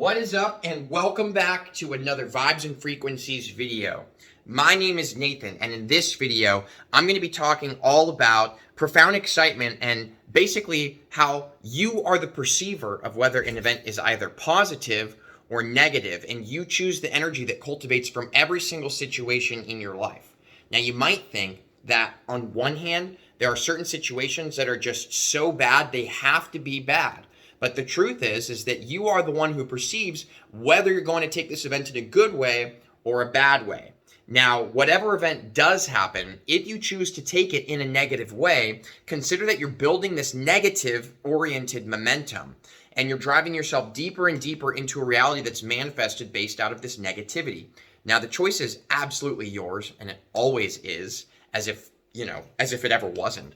What is up, and welcome back to another Vibes and Frequencies video. My name is Nathan, and in this video, I'm going to be talking all about profound excitement and basically how you are the perceiver of whether an event is either positive or negative, and you choose the energy that cultivates from every single situation in your life. Now, you might think that on one hand, there are certain situations that are just so bad, they have to be bad. But the truth is that you are the one who perceives whether you're going to take this event in a good way or a bad way. Now, whatever event does happen, if you choose to take it in a negative way, consider that you're building this negative-oriented momentum, and you're driving yourself deeper and deeper into a reality that's manifested based out of this negativity. Now, the choice is absolutely yours, and it always is, as if it ever wasn't.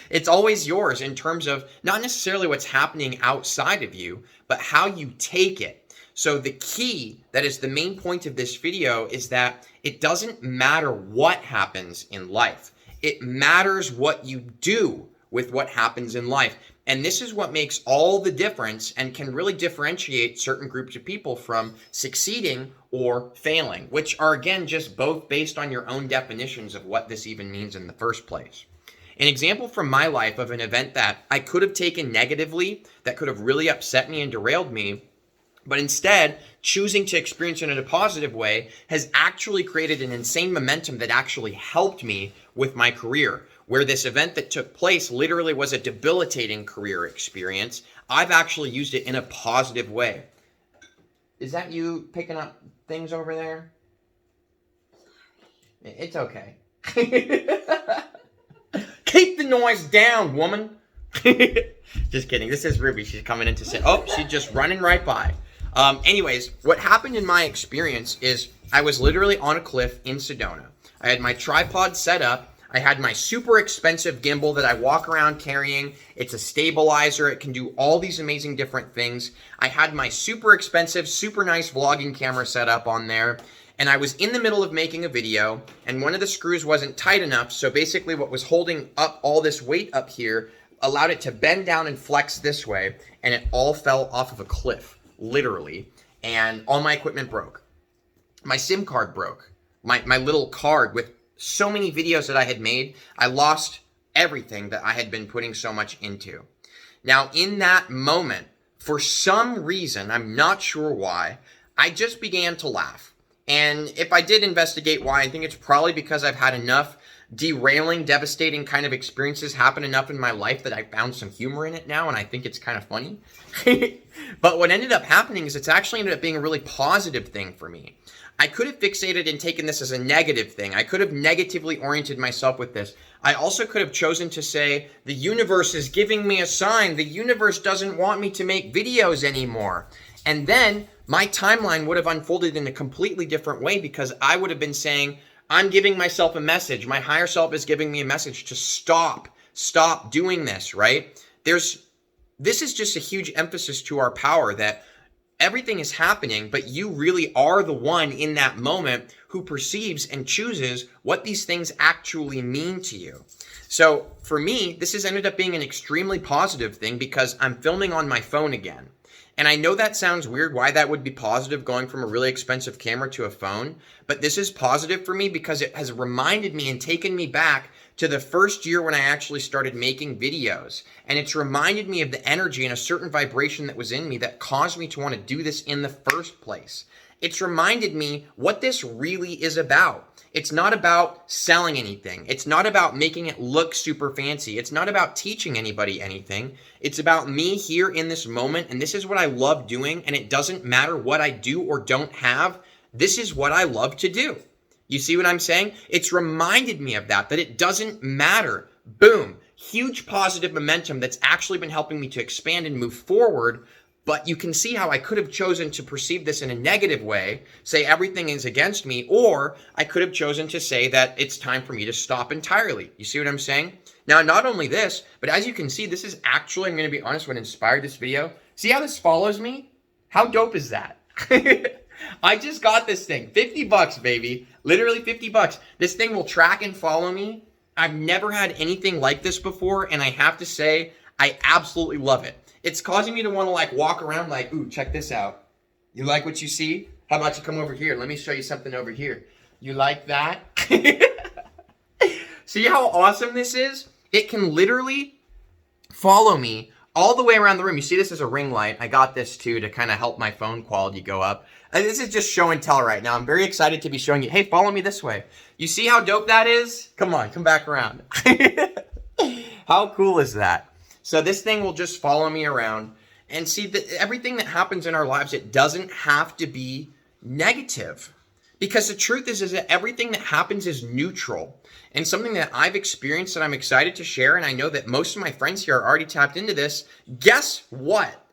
It's always yours in terms of not necessarily what's happening outside of you, but how you take it. So the key, that is the main point of this video, is that it doesn't matter what happens in life. It matters what you do with what happens in life. And this is what makes all the difference and can really differentiate certain groups of people from succeeding or failing, which are, again, just both based on your own definitions of what this even means in the first place. An example from my life of an event that I could have taken negatively, that could have really upset me and derailed me, but instead choosing to experience it in a positive way has actually created an insane momentum that actually helped me with my career. Where this event that took place literally was a debilitating career experience, I've actually used it in a positive way. Is that you picking up things over there? It's okay. Keep the noise down, woman. Just kidding. This is Ruby. She's coming in to say, oh, she's just running right by. Anyways, what happened in my experience is I was literally on a cliff in Sedona. I had my tripod set up. I had my super expensive gimbal that I walk around carrying. It's a stabilizer. It can do all these amazing different things. I had my super expensive, super nice vlogging camera set up on there. And I was in the middle of making a video, and one of the screws wasn't tight enough. So basically what was holding up all this weight up here allowed it to bend down and flex this way. And it all fell off of a cliff, literally. And all my equipment broke. My SIM card broke. My little card with so many videos that I had made, I lost everything that I had been putting so much into. Now, in that moment, for some reason, I'm not sure why, I just began to laugh. And if I did investigate why, I think it's probably because I've had enough derailing, devastating kind of experiences happen enough in my life that I found some humor in it now, and I think it's kind of funny. But what ended up happening is it's actually ended up being a really positive thing for me. I could have fixated and taken this as a negative thing. I could have negatively oriented myself with this. I also could have chosen to say, the universe is giving me a sign. The universe doesn't want me to make videos anymore. And then my timeline would have unfolded in a completely different way, because I would have been saying, I'm giving myself a message. My higher self is giving me a message to stop doing this, right? This is just a huge emphasis to our power that everything is happening, but you really are the one in that moment who perceives and chooses what these things actually mean to you. So for me, this has ended up being an extremely positive thing because I'm filming on my phone again. And I know that sounds weird, why that would be positive going from a really expensive camera to a phone, but this is positive for me because it has reminded me and taken me back to the first year when I actually started making videos. And it's reminded me of the energy and a certain vibration that was in me that caused me to want to do this in the first place. It's reminded me what this really is about. It's not about selling anything. It's not about making it look super fancy. It's not about teaching anybody anything. It's about me here in this moment, and this is what I love doing, and it doesn't matter what I do or don't have. This is what I love to do. You see what I'm saying? It's reminded me of that it doesn't matter. Boom. Huge positive momentum that's actually been helping me to expand and move forward. But you can see how I could have chosen to perceive this in a negative way, say everything is against me, or I could have chosen to say that it's time for me to stop entirely. You see what I'm saying? Now, not only this, but as you can see, this is actually, I'm going to be honest, what inspired this video. See how this follows me? How dope is that? I just got this thing. 50 bucks, baby. Literally 50 bucks. This thing will track and follow me. I've never had anything like this before, and I have to say, I absolutely love it. It's causing me to want to walk around ooh, check this out. You like what you see? How about you come over here? Let me show you something over here. You like that? See how awesome this is? It can literally follow me all the way around the room. You see this is a ring light. I got this too to kind of help my phone quality go up. And this is just show and tell right now. I'm very excited to be showing you. Hey, follow me this way. You see how dope that is? Come on, come back around. How cool is that? So this thing will just follow me around and see that everything that happens in our lives, it doesn't have to be negative. Because the truth is that everything that happens is neutral. And something that I've experienced that I'm excited to share, and I know that most of my friends here are already tapped into this. Guess what?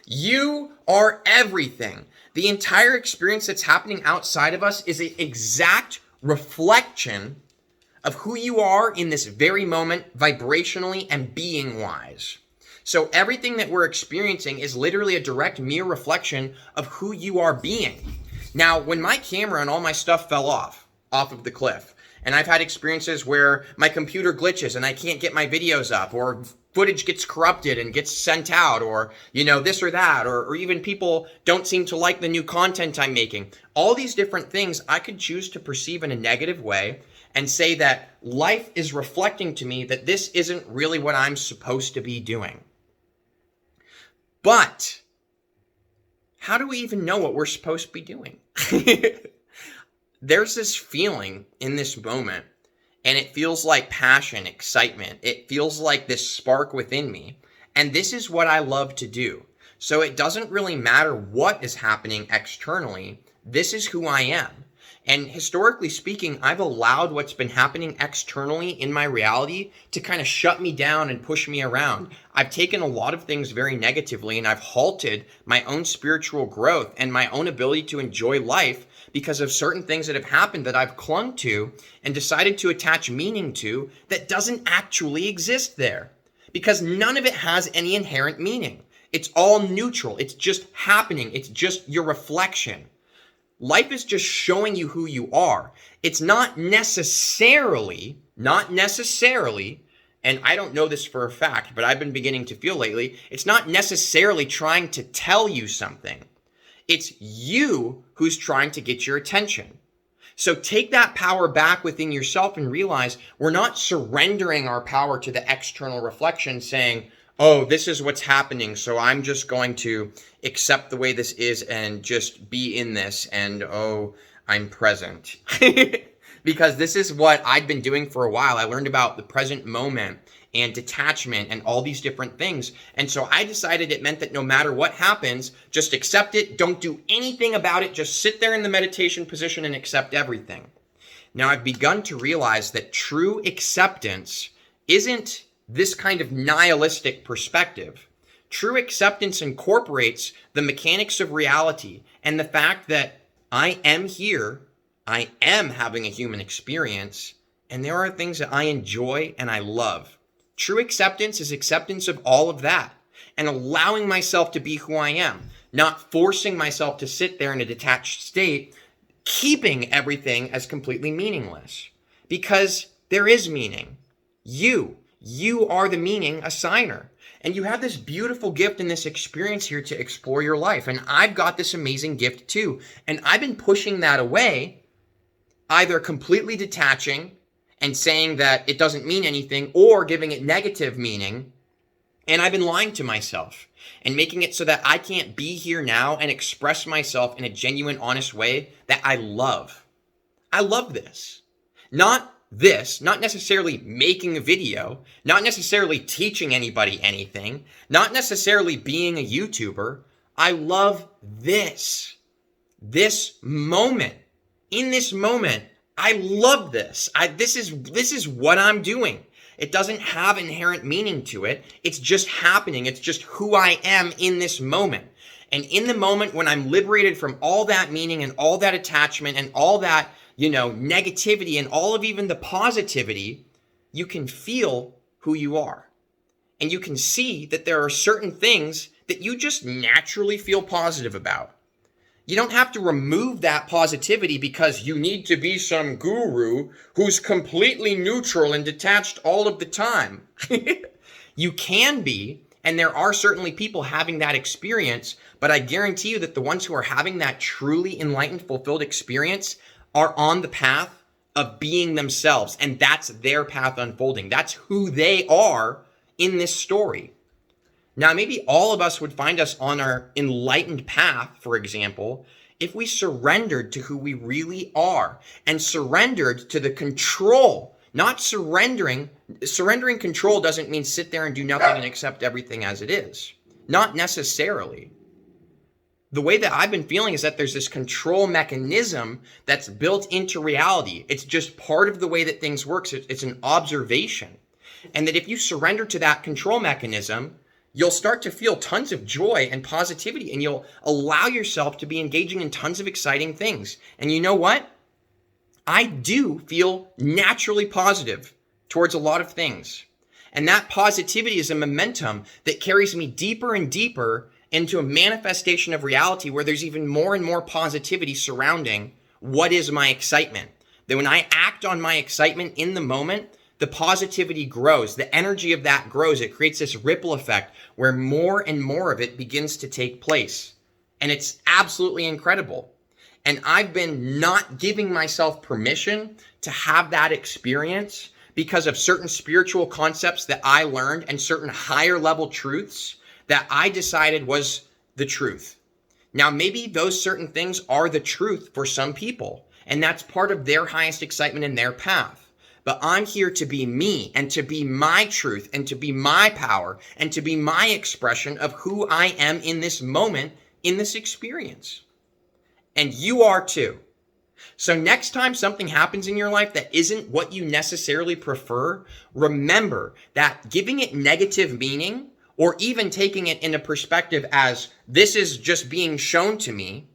You are everything. The entire experience that's happening outside of us is an exact reflection of who you are in this very moment, vibrationally and being-wise. So everything that we're experiencing is literally a direct mere reflection of who you are being. Now, when my camera and all my stuff fell off of the cliff, and I've had experiences where my computer glitches and I can't get my videos up, or footage gets corrupted and gets sent out, or, you know, this or that, or even people don't seem to like the new content I'm making. All these different things I could choose to perceive in a negative way and say that life is reflecting to me that this isn't really what I'm supposed to be doing. But how do we even know what we're supposed to be doing? There's this feeling in this moment, and it feels like passion, excitement. It feels like this spark within me. And this is what I love to do. So it doesn't really matter what is happening externally. This is who I am. And historically speaking, I've allowed what's been happening externally in my reality to kind of shut me down and push me around. I've taken a lot of things very negatively, and I've halted my own spiritual growth and my own ability to enjoy life because of certain things that have happened that I've clung to and decided to attach meaning to that doesn't actually exist there. Because none of it has any inherent meaning. It's all neutral. It's just happening. It's just your reflection. Life is just showing you who you are. It's not necessarily, and I don't know this for a fact, but I've been beginning to feel lately, it's not necessarily trying to tell you something. It's you who's trying to get your attention. So take that power back within yourself and realize we're not surrendering our power to the external reflection saying, oh, this is what's happening, so I'm just going to accept the way this is and just be in this, and oh, I'm present. Because this is what I've been doing for a while. I learned about the present moment and detachment and all these different things. And so I decided it meant that no matter what happens, just accept it, don't do anything about it, just sit there in the meditation position and accept everything. Now I've begun to realize that true acceptance isn't this kind of nihilistic perspective. True acceptance incorporates the mechanics of reality and the fact that I am here, I am having a human experience, and there are things that I enjoy and I love. True acceptance is acceptance of all of that and allowing myself to be who I am, not forcing myself to sit there in a detached state, keeping everything as completely meaningless. Because there is meaning. You are the meaning assigner. And you have this beautiful gift and this experience here to explore your life. And I've got this amazing gift too. And I've been pushing that away, either completely detaching and saying that it doesn't mean anything, or giving it negative meaning. And I've been lying to myself and making it so that I can't be here now and express myself in a genuine, honest way that I love. I love this. Not necessarily making a video, not necessarily teaching anybody anything, not necessarily being a YouTuber. I love this moment. In this moment, I love this. This is what I'm doing. It doesn't have inherent meaning to it. It's just happening. It's just who I am in this moment. And in the moment when I'm liberated from all that meaning and all that attachment and all that, negativity and all of even the positivity, you can feel who you are. And you can see that there are certain things that you just naturally feel positive about. You don't have to remove that positivity because you need to be some guru who's completely neutral and detached all of the time. You can be, And there are certainly people having that experience, but I guarantee you that the ones who are having that truly enlightened, fulfilled experience are on the path of being themselves. And that's their path unfolding. That's who they are in this story. Now, maybe all of us would find us on our enlightened path, for example, if we surrendered to who we really are and surrendered to the control, not surrendering. Surrendering control doesn't mean sit there and do nothing and accept everything as it is. Not necessarily. The way that I've been feeling is that there's this control mechanism that's built into reality. It's just part of the way that things work. It's an observation. And that if you surrender to that control mechanism, you'll start to feel tons of joy and positivity, and you'll allow yourself to be engaging in tons of exciting things. And you know what? I do feel naturally positive towards a lot of things. And that positivity is a momentum that carries me deeper and deeper into a manifestation of reality where there's even more and more positivity surrounding what is my excitement. That when I act on my excitement in the moment, the positivity grows, the energy of that grows. It creates this ripple effect where more and more of it begins to take place. And it's absolutely incredible. And I've been not giving myself permission to have that experience because of certain spiritual concepts that I learned and certain higher level truths that I decided was the truth. Now, maybe those certain things are the truth for some people, and that's part of their highest excitement in their path. But I'm here to be me and to be my truth and to be my power and to be my expression of who I am in this moment, in this experience. And you are too. So next time something happens in your life that isn't what you necessarily prefer, remember that giving it negative meaning or even taking it in a perspective as this is just being shown to me,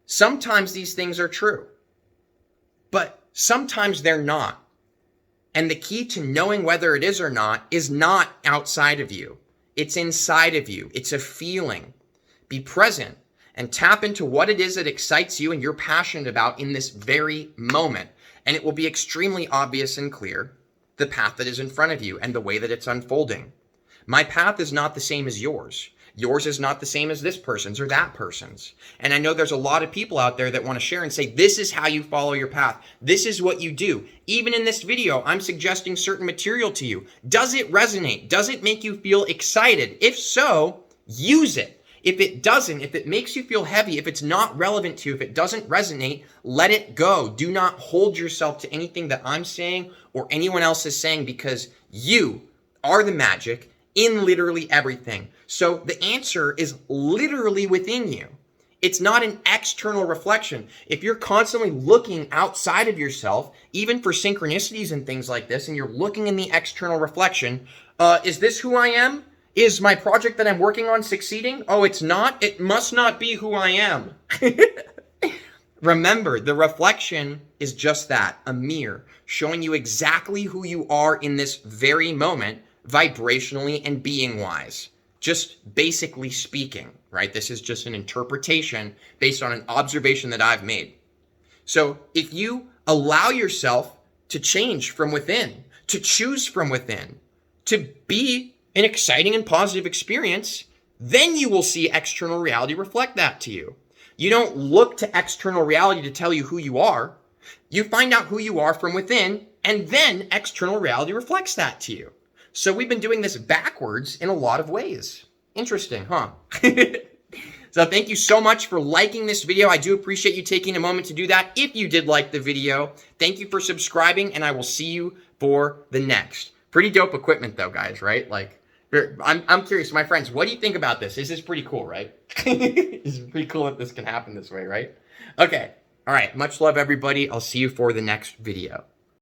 sometimes these things are true, but sometimes they're not. And the key to knowing whether it is or not is not outside of you. It's inside of you. It's a feeling. Be present and tap into what it is that excites you and you're passionate about in this very moment. And it will be extremely obvious and clear the path that is in front of you and the way that it's unfolding. My path is not the same as yours. Yours is not the same as this person's or that person's. And I know there's a lot of people out there that want to share and say, this is how you follow your path. This is what you do. Even in this video, I'm suggesting certain material to you. Does it resonate? Does it make you feel excited? If so, use it. If it doesn't, if it makes you feel heavy, if it's not relevant to you, if it doesn't resonate, let it go. Do not hold yourself to anything that I'm saying or anyone else is saying, because you are the magic in literally everything. So the answer is literally within you. It's not an external reflection. If you're constantly looking outside of yourself, even for synchronicities and things like this, and you're looking in the external reflection, is this who I am? Is my project that I'm working on succeeding? Oh, it's not? It must not be who I am. Remember, the reflection is just that, a mirror, showing you exactly who you are in this very moment, vibrationally and being-wise. Just basically speaking, right? This is just an interpretation based on an observation that I've made. So if you allow yourself to change from within, to choose from within, to be an exciting and positive experience, then you will see external reality reflect that to you. You don't look to external reality to tell you who you are. You find out who you are from within, and then external reality reflects that to you. So we've been doing this backwards in a lot of ways. Interesting, huh? So thank you so much for liking this video. I do appreciate you taking a moment to do that. If you did like the video, thank you for subscribing, and I will see you for the next. Pretty dope equipment though, guys, right? Like, I'm curious, my friends, what do you think about this? This is pretty cool, right? It's pretty cool that this can happen this way, right? Okay. All right. Much love, everybody. I'll see you for the next video.